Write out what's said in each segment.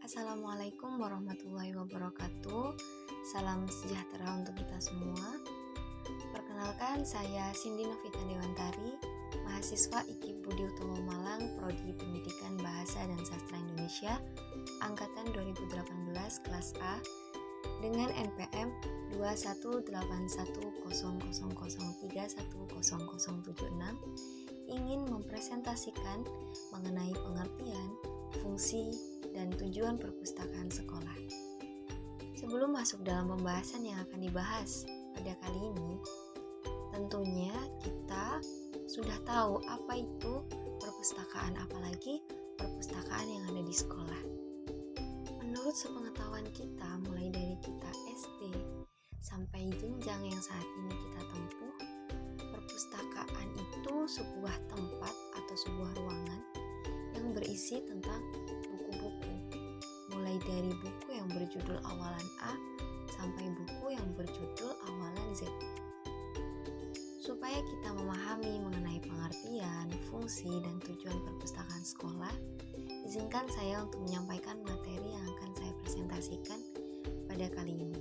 Assalamualaikum warahmatullahi wabarakatuh. Salam sejahtera untuk kita semua. Perkenalkan, saya Cindy Novita Dewantari, mahasiswa IKIP Budi Utomo Malang, Prodi Pendidikan Bahasa dan Sastra Indonesia, Angkatan 2018 kelas A, dengan NPM 21810003100076, ingin mempresentasikan mengenai pengertian, fungsi, dan tujuan perpustakaan sekolah. Sebelum masuk dalam pembahasan yang akan dibahas pada kali ini, tentunya kita sudah tahu apa itu perpustakaan, apalagi perpustakaan yang ada di sekolah. Menurut sepengetahuan kita, mulai dari kita SD sampai jenjang yang saat ini kita tempuh, perpustakaan itu sebuah tempat atau sebuah ruangan yang berisi tentang buku-buku, mulai dari buku yang berjudul awalan A sampai buku yang berjudul awalan Z. Supaya kita memahami mengenai pengertian, fungsi, dan tujuan perpustakaan sekolah, izinkan saya untuk menyampaikan materi yang akan saya presentasikan pada kali ini.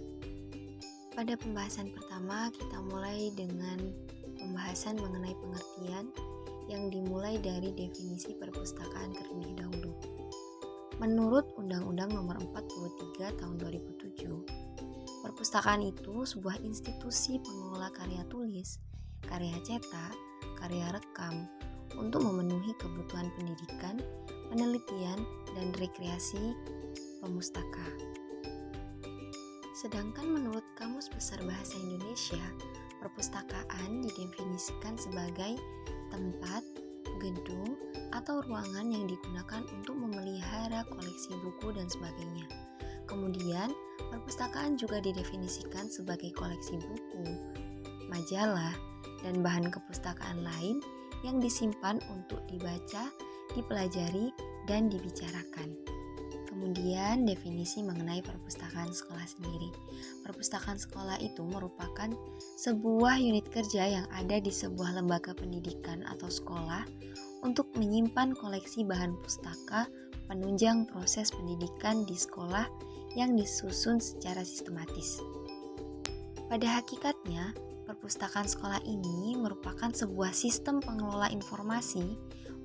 Pada pembahasan pertama, kita mulai dengan pembahasan mengenai pengertian yang dimulai dari definisi perpustakaan terlebih dahulu. Menurut Undang-Undang Nomor 43 Tahun 2007, perpustakaan itu sebuah institusi pengelola karya tulis, karya cetak, karya rekam untuk memenuhi kebutuhan pendidikan, penelitian, dan rekreasi pemustaka. Sedangkan menurut Kamus Besar Bahasa Indonesia, perpustakaan didefinisikan sebagai tempat, gedung, atau ruangan yang digunakan untuk memelihara koleksi buku dan sebagainya. Kemudian, perpustakaan juga didefinisikan sebagai koleksi buku, majalah, dan bahan kepustakaan lain yang disimpan untuk dibaca, dipelajari, dan dibicarakan. Kemudian, definisi mengenai perpustakaan sekolah sendiri. Perpustakaan sekolah itu merupakan sebuah unit kerja yang ada di sebuah lembaga pendidikan atau sekolah untuk menyimpan koleksi bahan pustaka penunjang proses pendidikan di sekolah yang disusun secara sistematis. Pada hakikatnya, perpustakaan sekolah ini merupakan sebuah sistem pengelola informasi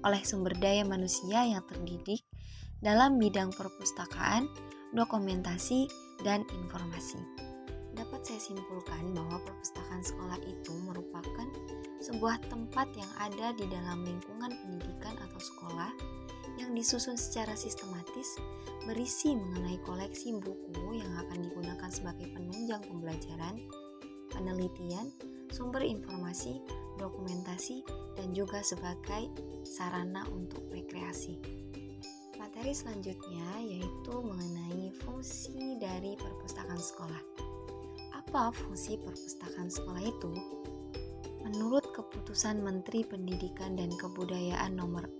oleh sumber daya manusia yang terdidik dalam bidang perpustakaan, dokumentasi, dan informasi. Dapat saya simpulkan bahwa perpustakaan sekolah itu merupakan sebuah tempat yang ada di dalam lingkungan pendidikan atau sekolah yang disusun secara sistematis, berisi mengenai koleksi buku yang akan digunakan sebagai penunjang pembelajaran, penelitian, sumber informasi, dokumentasi, dan juga sebagai sarana untuk rekreasi. Materi selanjutnya yaitu mengenai fungsi dari perpustakaan sekolah. Apa fungsi perpustakaan sekolah itu? Menurut Keputusan Menteri Pendidikan dan Kebudayaan Nomor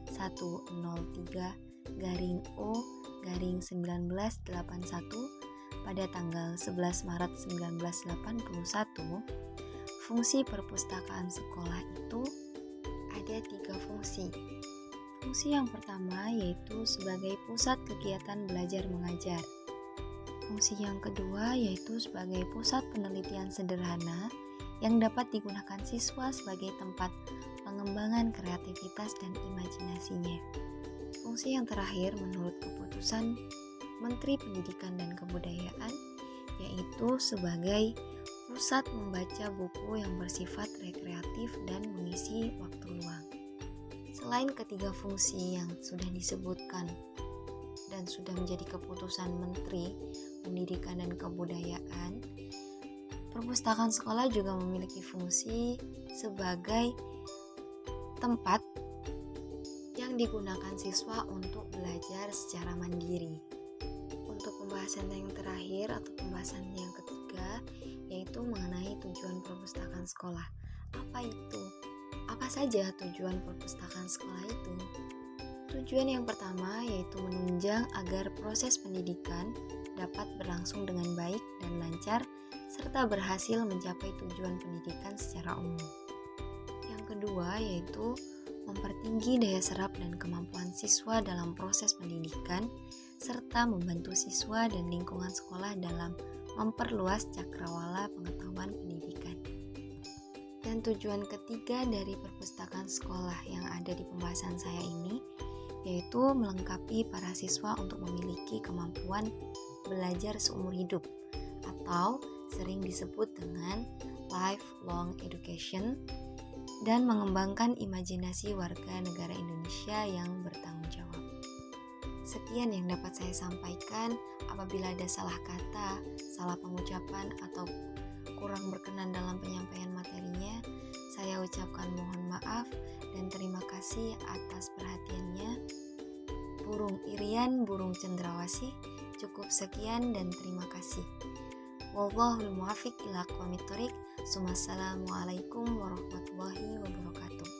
0103-O-1981 pada tanggal 11 Maret 1981, fungsi perpustakaan sekolah itu ada 3 fungsi. Fungsi yang pertama yaitu sebagai pusat kegiatan belajar mengajar. Fungsi yang kedua yaitu sebagai pusat penelitian sederhana yang dapat digunakan siswa sebagai tempat pengembangan kreativitas dan imajinasinya. Fungsi yang terakhir menurut Keputusan Menteri Pendidikan dan Kebudayaan yaitu sebagai pusat membaca buku yang bersifat rekreatif dan mengisi waktu luang. Selain ketiga fungsi yang sudah disebutkan dan sudah menjadi keputusan Menteri Pendidikan dan Kebudayaan, perpustakaan sekolah juga memiliki fungsi sebagai tempat yang digunakan siswa untuk belajar secara mandiri. Untuk pembahasan yang terakhir atau pembahasan yang ketiga yaitu mengenai tujuan perpustakaan sekolah. Apa itu? Apa saja tujuan perpustakaan sekolah itu? Tujuan yang pertama yaitu menunjang agar proses pendidikan dapat berlangsung dengan baik dan lancar serta berhasil mencapai tujuan pendidikan secara umum. Yang kedua yaitu mempertinggi daya serap dan kemampuan siswa dalam proses pendidikan serta membantu siswa dan lingkungan sekolah dalam memperluas cakrawala pengetahuan pendidikan. Dan tujuan ketiga dari perpustakaan sekolah yang ada di pembahasan saya ini, yaitu melengkapi para siswa untuk memiliki kemampuan belajar seumur hidup atau sering disebut dengan lifelong education, dan mengembangkan imajinasi warga negara Indonesia yang bertanggung jawab. Sekian yang dapat saya sampaikan. Apabila ada salah kata, salah pengucapan, atau kurang berkenan dalam penyampaian materinya, saya ucapkan mohon maaf dan terima kasih atas perhatiannya. Burung Irian, burung cendrawasih, cukup sekian dan terima kasih. Wallahul muwaffiq ila aqwamit thoriq. Assalamualaikum warahmatullahi wabarakatuh.